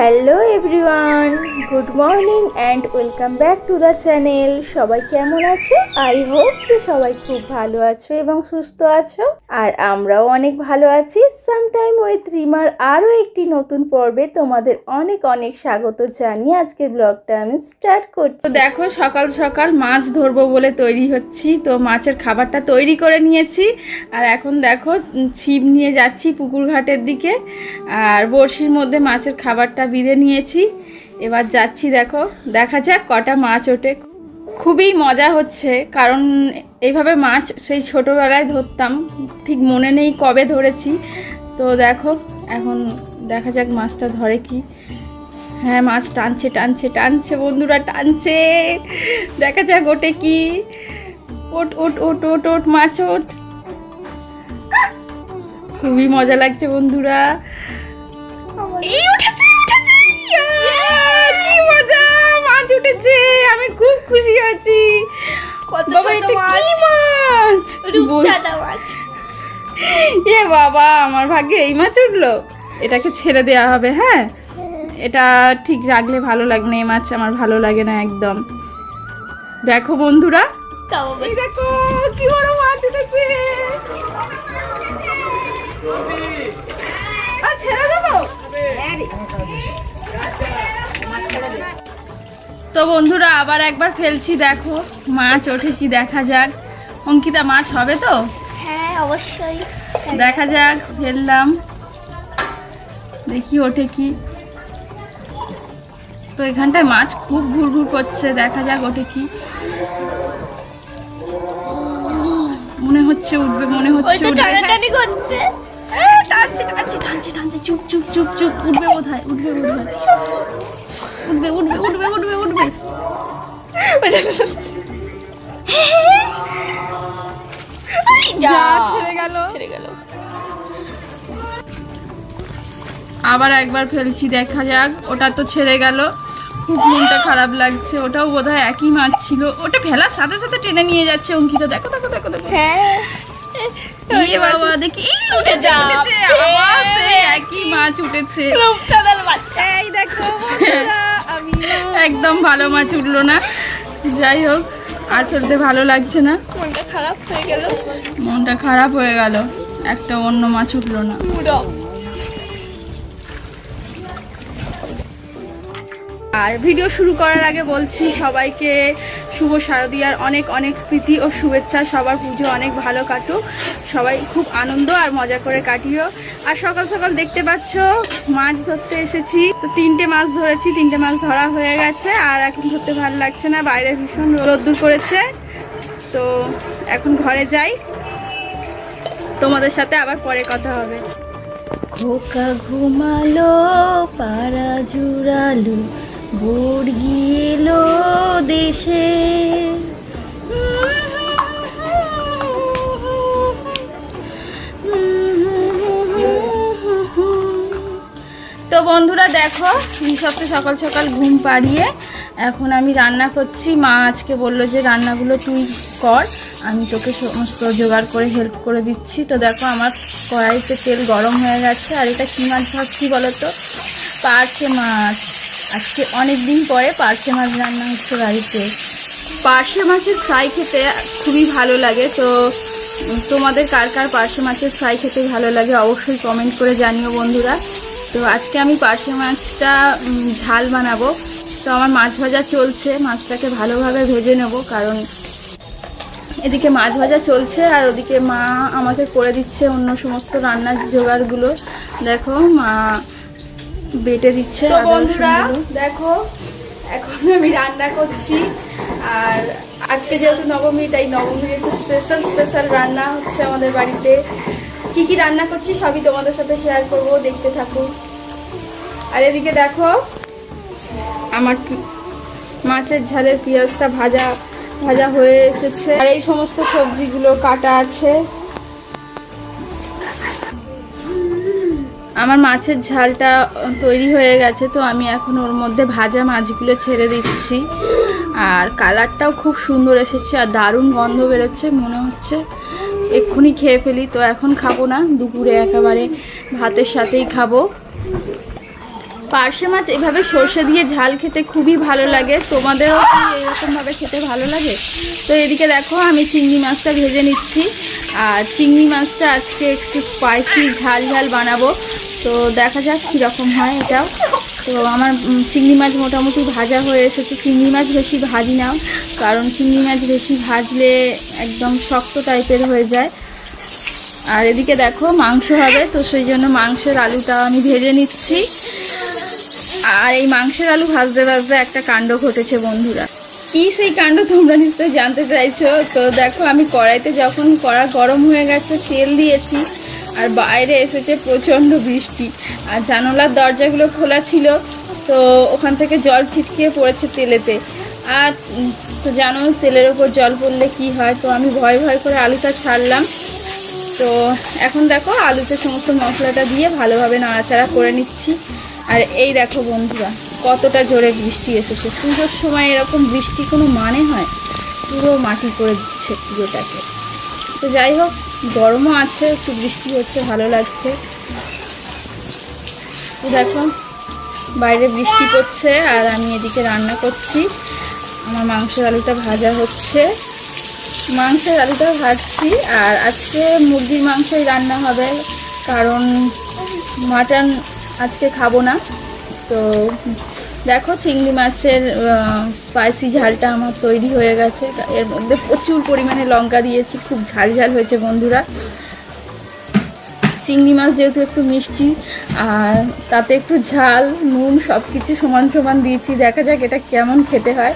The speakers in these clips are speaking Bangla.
Hello everyone, good morning and welcome back to the channel. সবাই কেমন আছো? আই হোপ যে সবাই খুব ভালো আছো এবং সুস্থ আছো, আর আমরাও অনেক ভালো আছি। সামটাইম উইথ রিমার আরও একটি নতুন পর্বে তোমাদের অনেক অনেক স্বাগত জানিয়ে আজকের ব্লগটা আমি স্টার্ট করছি। তো দেখো, সকাল সকাল মাছ ধরবো বলে তৈরি হচ্ছি। তো মাছের খাবারটা তৈরি করে নিয়েছি, আর এখন দেখো ছিপ নিয়ে যাচ্ছি পুকুর ঘাটের দিকে, আর বড়শির মধ্যে মাছের খাবারটা বিঁধে নিয়েছি। এবার যাচ্ছি, দেখো দেখা যাক কটা মাছ ওঠে। খুবই মজা হচ্ছে, কারণ এইভাবে মাছ সেই ছোটোবেলায় ধরতাম, ঠিক মনে নেই কবে ধরেছি। তো দেখো এখন দেখা যাক মাছটা ধরে কি। হ্যাঁ, মাছ টানছে টানছে টানছে বন্ধুরা, টানছে। দেখা যাক ওঠে কি। ওট ওট ওট ওট ওট মাছ ওঠ। খুবই মজা লাগছে বন্ধুরা। এই উঠেছে উঠেছে, কি মজা, মাছ উঠেছে। আমি খুব খুশি হয়েছি। বাবা, এটা কি মাছ? রূপচাঁদা মাছ। এ বাবা, আমার ভাগ্যে এই মাছ উঠলো। এটাকে ছেড়ে দেওয়া হবে। হ্যাঁ, এটা ঠিক রাখলে ভালো লাগবে না। এই মাছ আমার ভালো লাগে না একদম। দেখো বন্ধুরা, এই দেখো কি বড় মাছ উঠেছে। ছেড়ে দেবো। তো বন্ধুরা, আবার একবার ফেলছি, দেখো মাছ ওঠে কি, দেখা যাক। অঙ্কিতা, মাছ হবে তো? হ্যাঁ, অবশ্যই। দেখা যাক, ফেললাম, দেখি ওঠে কি। তো এখানটায় মাছ খুব ঘুরঘুর করছে, দেখা যাক ওঠে কি। মনে হচ্ছে উঠবে, মনে হচ্ছে উঠবে। টানছে টানছে টানছে টানছে, চুপ চুপ চুপ চুপ। উঠবে বোধহয়, উঠবে বোধহয়, উঠবে উঠবে উঠবে উঠবে উঠবে। ছেড়ে গেল, ছেড়ে গেল। আবার একবার ফেলছি, দেখা যাক। ওটা তো ছেড়ে গেল, খুব মনটা খারাপ লাগছে। ওটাও বোধহয় একই মাছ ছিল। ওটা ফেলার সাথে সাথে টেনে নিয়ে যাচ্ছে অঙ্কিতা। দেখো দেখো দেখো দেখো। হ্যাঁ, বাবা, দেখি উঠেছে উঠেছে, আবার সেই একই মাছ উঠেছে। এই দেখো বন্ধুরা, আমি একদম ভালো মাছ উঠলো না। যাই হোক, আর ফেলতে ভালো লাগছে না। মনটা খারাপ হয়ে গেল, মনটা খারাপ হয়ে গেল, একটা অন্য মাছ উঠলো না। আর ভিডিও শুরু করার আগে বলছি সবাইকে শুভ শারদীয়ার অনেক অনেক প্রীতি ও শুভেচ্ছা। সবার পুজো অনেক ভালো কাটুক, সবাই খুব আনন্দ আর মজা করে কাটিও। আর সকাল সকাল দেখতে পাচ্ছ মাছ ধরতে এসেছি। তো 3টে মাছ ধরেছি, 3টে মাছ ধরা হয়ে গেছে। আর এখন ধরতে ভালো লাগছে না, বাইরে ভীষণ রোদ্দুর করেছে। তো এখন ঘরে যাই, তোমাদের সাথে আবার পরে কথা হবে। খোকা ঘুমালো, পাড়া জুড়ালো, ভোর গিয়েলো দেশে। তো বন্ধুরা দেখো, ঋষভকে সকাল সকাল ঘুম পাড়িয়ে এখন আমি রান্না করছি। মা আজকে বললো যে রান্নাগুলো তুই কর, আমি তোকে সমস্ত জোগাড় করে হেল্প করে দিচ্ছি। তো দেখো, আমার কড়াইতে তেল গরম হয়ে গেছে। আর এটা কী মাছ ভাবছি বলো তো? পার্শে মাছ। আজকে অনেক দিন পরে পার্শে মাছ রান্না হচ্ছে বাড়িতে। পার্শে মাছের ফ্রাই খেতে খুবই ভালো লাগে। তো তোমাদের কার কার পার্শে মাছের ফ্রাই খেতে ভালো লাগে অবশ্যই কমেন্ট করে জানিও বন্ধুরা। তো আজকে আমি পার্শে মাছটা ঝাল বানাবো। তো আমার মাছ ভাজা চলছে, মাছটাকে ভালোভাবে ভেজে নেব, কারণ এদিকে মাছ ভাজা চলছে আর ওদিকে মা আমাকে করে দিচ্ছে অন্য সমস্ত রান্নার জোগাড়গুলো। দেখো, মা বেটে দিচ্ছে। তো বন্ধুরা দেখো, এখন আমি রান্না করছি। আর আজকে যেহেতু নবমী, তাই নবমীর একটু স্পেশাল স্পেশাল রান্না হচ্ছে আমাদের বাড়িতে। কি কি রান্না করছি সবই তোমাদের সাথে শেয়ার করব, দেখতে থাকো। আর এদিকে দেখো, আমার মাছের ঝালের পেঁয়াজটা ভাজা ভাজা হয়ে এসেছে, আর এই সমস্ত সবজিগুলো কাটা আছে। আমার মাছের ঝালটা তৈরি হয়ে গেছে। তো আমি এখন ওর মধ্যে ভাজা মাছগুলো ছেড়ে দিচ্ছি। আর কালারটাও খুব সুন্দর এসেছে, আর দারুণ গন্ধ বেরোচ্ছে। মনে হচ্ছে এক্ষুনি খেয়ে ফেলি। তো এখন খাবো না, দুপুরে একেবারে ভাতের সাথেই খাবো। পার্শে মাছ এভাবে সর্ষে দিয়ে ঝাল খেতে খুবই ভালো লাগে। তোমাদেরও কি এরকমভাবে খেতে ভালো লাগে? তো এদিকে দেখো আমি চিংড়ি মাছটা ভেজে নিচ্ছি। আর চিংড়ি মাছটা আজকে একটু স্পাইসি ঝাল ঝাল বানাবো। তো দেখা যাক কীরকম হয় এটাও। তো আমার চিংড়ি মাছ মোটামুটি ভাজা হয়ে এসেছে। চিংড়ি মাছ বেশি ভাজি না, কারণ চিংড়ি মাছ বেশি ভাজলে একদম শক্ত টাইপের হয়ে যায়। আর এদিকে দেখো মাংস হবে, তো সেই জন্য মাংসের আলুটা আমি ভেজে নিচ্ছি। আর এই মাংসের আলু ভাজতে ভাজতে একটা কাণ্ড ঘটেছে বন্ধুরা। কি সেই কাণ্ড তোমরা নিশ্চয়ই জানতে চাইছো। তো দেখো আমি কড়াইতে যখন কড়া গরম হয়ে গেছে তেল দিয়েছি, আর বাইরে এসেছে প্রচণ্ড বৃষ্টি, আর জানালার দরজাগুলো খোলা ছিল, তো ওখান থেকে জল ছিটকিয়ে পড়েছে তেলেতে। আর তো জানো তেলের ওপর জল পড়লে কি হয়। তো আমি ভয় ভয় করে আলুটা ছাড়লাম। তো এখন দেখো আলুতে সমস্ত মশলাটা দিয়ে ভালোভাবে নাড়াচাড়া করে নিচ্ছি। আর এই দেখো বন্ধুরা কতটা জোরে বৃষ্টি এসেছে। পুজোর সময় এরকম বৃষ্টি কোনো মানে হয়? পুরো মাটি করে দিচ্ছে পুজোটাকে। তো যাই হোক, গরমও আছে, একটু বৃষ্টি হচ্ছে, ভালো লাগছে। তো দেখো বাইরে বৃষ্টি পড়ছে আর আমি এদিকে রান্না করছি। আমার মাংসের আলুটা ভাজা হচ্ছে, মাংসের আলুটা ভাজছি। আর আজকে মুরগির মাংসই রান্না হবে, কারণ মাটন আজকে খাবো না। তো দেখো চিংড়ি মাছের স্পাইসি ঝালটা আমার তৈরি হয়ে গেছে। এর মধ্যে প্রচুর পরিমাণে লঙ্কা দিয়েছি, খুব ঝাল ঝাল হয়েছে বন্ধুরা। চিংড়ি মাছ যেহেতু একটু মিষ্টি, আর তাতে একটু ঝাল নুন সব কিছু সমান সমান দিয়েছি। দেখা যাক এটা কেমন খেতে হয়।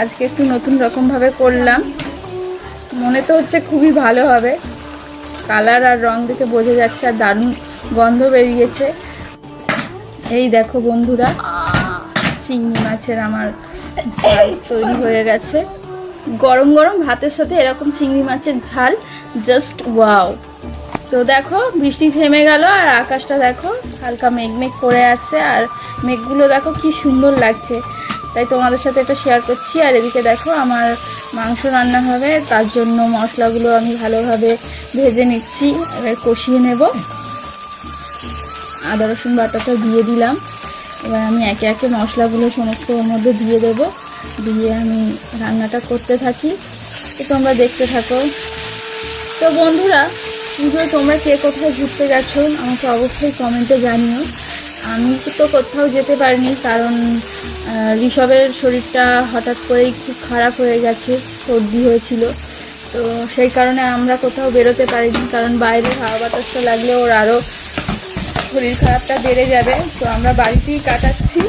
আজকে একটু নতুন রকমভাবে করলাম, মনে তো হচ্ছে খুবই ভালো হবে। কালার আর রং দেখে বোঝা যাচ্ছে, আর দারুণ গন্ধ বেরিয়েছে। এই দেখো বন্ধুরা চিংড়ি মাছের আমার ঝাল তৈরি হয়ে গেছে। গরম গরম ভাতের সাথে এরকম চিংড়ি মাছের ঝাল জাস্ট ওয়াও। তো দেখো বৃষ্টি থেমে গেল, আর আকাশটা দেখো হালকা মেঘ করে আছে, আর মেঘগুলো দেখো কি সুন্দর লাগছে, তাই তোমাদের সাথে এটা শেয়ার করছি। আর এদিকে দেখো আমার মাংস রান্না হবে, তার জন্য মশলাগুলো আমি ভালোভাবে ভেজে নিচ্ছি। এবার কষিয়ে নেব। আদা রসুন বাটাটা দিয়ে দিলাম। এবার আমি একে একে মশলাগুলো সমস্ত ওর মধ্যে দিয়ে দেব, দিয়ে আমি রান্নাটা করতে থাকি। তো তোমরা দেখতে থাকো। তো বন্ধুরা পুজোয় তোমরা কে কোথায় ঘুরতে গেছো আমাকে অবশ্যই কমেন্টে জানিও। আমি তো কোথাও যেতে পারিনি, কারণ ঋষভের শরীরটা হঠাৎ করেই খুব খারাপ হয়ে গেছে, সর্দি হয়েছিল। তো সেই কারণে আমরা কোথাও বেরোতে পারিনি, কারণ বাইরে হাওয়া বাতাসটা লাগলে ওর আরও শরীর খারাপটা বেড়ে যাবে। তো আমরা বাড়িতেই কাটাচ্ছি,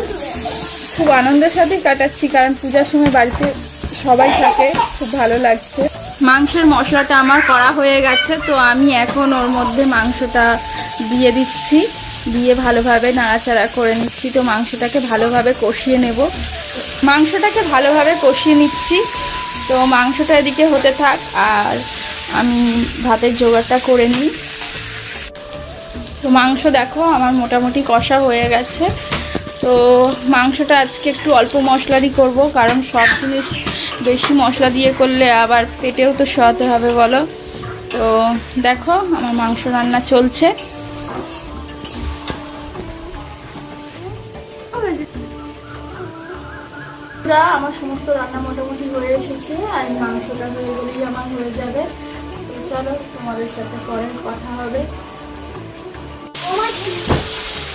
খুব আনন্দের সাথেই কাটাচ্ছি, কারণ পূজার সময় বাড়িতে সবাই থাকে, খুব ভালো লাগছে। মাংসের মশলাটা আমার করা হয়ে গেছে, তো আমি এখন ওর মধ্যে মাংসটা দিয়ে দিচ্ছি, দিয়ে ভালোভাবে নাড়াচাড়া করে নিচ্ছি। তো মাংসটাকে ভালোভাবে কষিয়ে নেব, মাংসটাকে ভালোভাবে কষিয়ে নিচ্ছি। তো মাংসটা এদিকে হতে থাক, আর আমি ভাতের জোগাড়টা করে নিই। তো মাংস দেখো আমার মোটামুটি কষা হয়ে গেছে। তো মাংসটা আজকে একটু অল্প মশলারই করব, কারণ সব জিনিস বেশি মশলা দিয়ে করলে আবার পেটেও তো শোয়াতে হবে বলো। তো দেখো আমার মাংস রান্না চলছে। আমার সমস্ত রান্না মোটামুটি হয়ে এসেছে, আর এই মাংসটা হয়ে গেলেই আমার হয়ে যাবে। তো চলো তোমাদের সাথে পরে কথা হবে।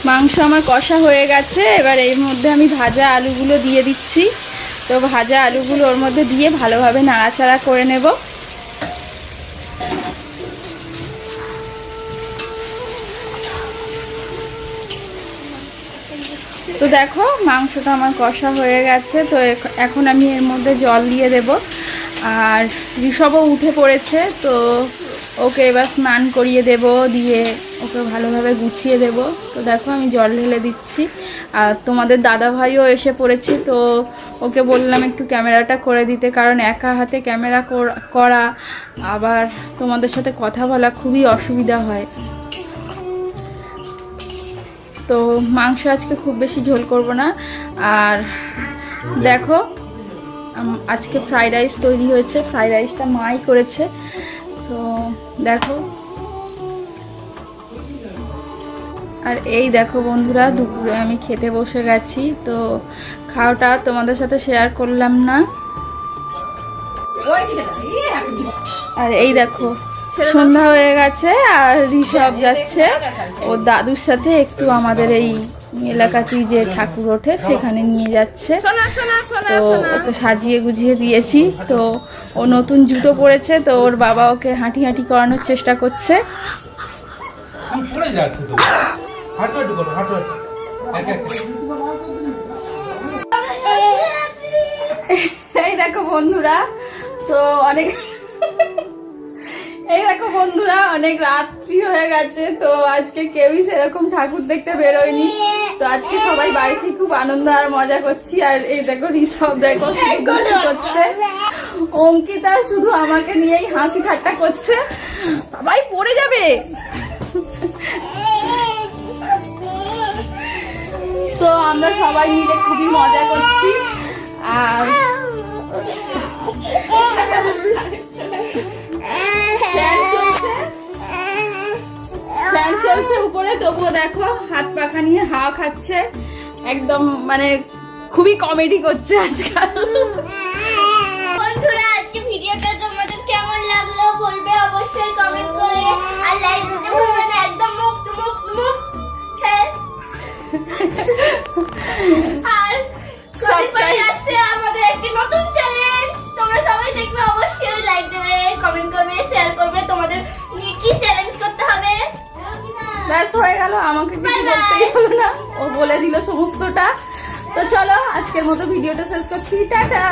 মাংস আমার কষা হয়ে গেছে, এবার এর মধ্যে আমি ভাজা আলুগুলো দিয়ে দিচ্ছি। তো ভাজা আলুগুলো ওর মধ্যে দিয়ে ভালোভাবে নাড়াচাড়া করে নেব। তো দেখো মাংসটা আমার কষা হয়ে গেছে। তো এখন আমি এর মধ্যে জল দিয়ে দেব। আর ঋষভও উঠে পড়েছে, তো ওকে এবার স্নান করিয়ে দেব, দিয়ে ওকে ভালোভাবে গুছিয়ে দেব। তো দেখো আমি জল ঢেলে দিচ্ছি। আর তোমাদের দাদা ভাইও এসে পড়েছে, তো ওকে বললাম একটু ক্যামেরাটা করে দিতে, কারণ একা হাতে ক্যামেরা করা আবার তোমাদের সাথে কথা বলা খুবই অসুবিধা হয়। তো মাংস আজকে খুব বেশি ঝোল করব না। আর দেখো আজকে ফ্রাইড রাইস তৈরি হয়েছে, ফ্রাইড রাইসটা মাই করেছে। তো দেখো আর এই দেখো বন্ধুরা, দুপুরে আমি খেতে বসে গেছি। তো খাওয়াটা তোমাদের সাথে শেয়ার করলাম না। আর এই দেখো সন্ধ্যা হয়ে গেছে, আর ঋষভ যাচ্ছে ওর দাদুর সাথে একটু আমাদের এই এলাকাতেই যে ঠাকুর ওঠে সেখানে নিয়ে যাচ্ছে। তো ওকে সাজিয়ে গুজিয়ে দিয়েছি। তো ও নতুন জুতো পরেছে, তো ওর বাবা ওকে হাঁটি হাঁটি করানোর চেষ্টা করছে। এই দেখো বন্ধুরা, তো অনেক রাত্রি হয়ে গেছে। তো আজকে কেউই সেরকম ঠাকুর দেখতে বেরোয়নি। তো আজকে সবাই বাড়িতে খুব আনন্দ আর মজা করছি। আর এই দেখো ঋষভ দেখো শুধু করছে, অঙ্কিতা শুধু আমাকে নিয়েই হাসি ঠাট্টা করছে। বাবাই পড়ে যাবে। তো আমরা সবাই মিলে খুবই মজা করছি। আর ফ্যান চলছে উপরে, তবুও দেখো হাত পাখা নিয়ে হাওয়া খাচ্ছে। একদম মানে খুবই কমেডি করছে আজকাল। বন্ধুরা, আজকে ভিডিওটা তোমাদের কেমন লাগলো বলবে অবশ্যই কমেন্ট করে, আর লাইক দিতে ভুলবে না। একদম মুখ হ্যাঁ। আর সাবস্ক্রাইব আসছে আমাদের একটি নতুন চ্যালেঞ্জ। তোমরা সবাই দেখবে, অবশ্যই লাইক দেবে, কমেন্ট করবে, শেয়ার করবে। তোমাদের নিয়ে কি চ্যালেঞ্জ করতে হবে? ব্যাস হয়ে গেল, আমাকে কিছু বলতেই হলো না, ও বলে দিল সমস্তটা। তো চলো আজকের মতো ভিডিওটা শেষ করছি, টাটা।